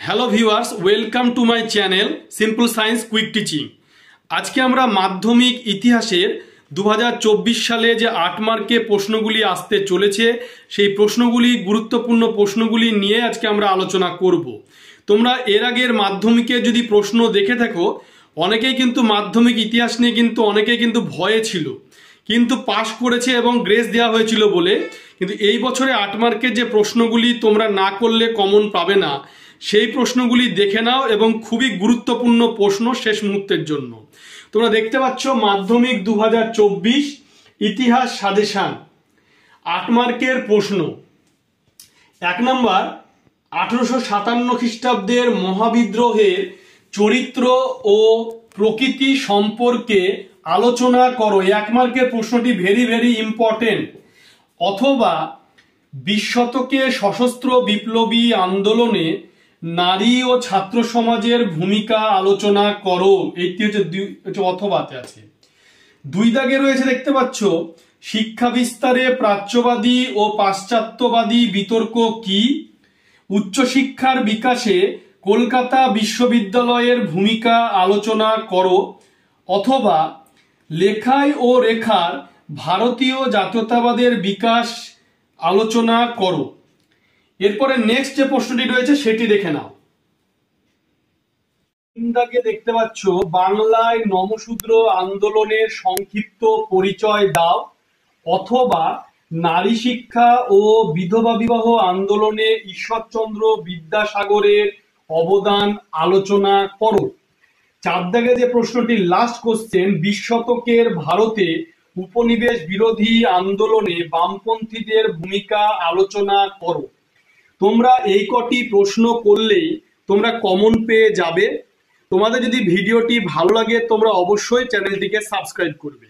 Hello viewers, welcome to my channel simple science quick teaching. আজকে আমরা মাধ্যমিক ইতিহাসের 2024 সালে যে 8 মার্কে প্রশ্নগুলি আসতে চলেছে সেই প্রশ্নগুলি, গুরুত্বপূর্ণ প্রশ্নগুলি নিয়ে আজকে আমরা আলোচনা করব। তোমরা এর আগের মাধ্যমিকে যদি প্রশ্ন দেখে থাকো, অনেকেই কিন্তু মাধ্যমিক ইতিহাস নিয়ে অনেকেই ভয়ে ছিল, কিন্তু পাশ করেছে এবং গ্রেস দেওয়া হয়েছিল বলে। কিন্তু এই বছরে 8 মার্কের যে প্রশ্নগুলি তোমরা না করলে কমন পাবে না, সেই প্রশ্নগুলি দেখে নাও এবং খুবই গুরুত্বপূর্ণ প্রশ্ন শেষ মুহূর্তের জন্য। তোমরা দেখতে পাচ্ছ মাধ্যমিক 2024 ইতিহাস সাজেশন 8 মার্কের প্রশ্ন। 1 নম্বর, 1857 খ্রিস্টাব্দের মহাবিদ্রোহের চরিত্র ও প্রকৃতি সম্পর্কে আলোচনা করো। 1 মার্কের প্রশ্নটি ভেরি ভেরি ইম্পর্টেন্ট। অথবা 20 শতকে সশস্ত্র বিপ্লবী আন্দোলনে নারী ও ছাত্র সমাজের ভূমিকা আলোচনা করো। এইটি হচ্ছে অথবাতে আছে। 2 দাগে রয়েছে, দেখতে পাচ্ছ, শিক্ষা বিস্তারে প্রাচ্যবাদী ও পাশ্চাত্যবাদী বিতর্ক কি? উচ্চশিক্ষার বিকাশে কলকাতা বিশ্ববিদ্যালয়ের ভূমিকা আলোচনা করো। অথবা লেখায় ও রেখার ভারতীয় জাতীয়তাবাদের বিকাশ আলোচনা করো। এরপরে নেক্সট যে প্রশ্নটি রয়েছে সেটি দেখে নাও। 3 দাগে দেখতে পাচ্ছ, বাংলায় নমশূদ্র আন্দোলনের সংক্ষিপ্ত পরিচয় দাও। অথবা নারী শিক্ষা ও বিধবা বিবাহ আন্দোলনে ঈশ্বরচন্দ্র বিদ্যাসাগরের অবদান আলোচনা করো। 4 দাগে যে প্রশ্নটি লাস্ট কোশ্চেন, 20 শতকের ভারতে উপনিবেশ বিরোধী আন্দোলনে বামপন্থীদের ভূমিকা আলোচনা করো। তোমরা এই কটি প্রশ্ন করলেই তোমরা কমন পেয়ে যাবে। তোমাদের যদি ভিডিওটি ভালো লাগে তোমরা অবশ্যই চ্যানেলটিকে সাবস্ক্রাইব করবে।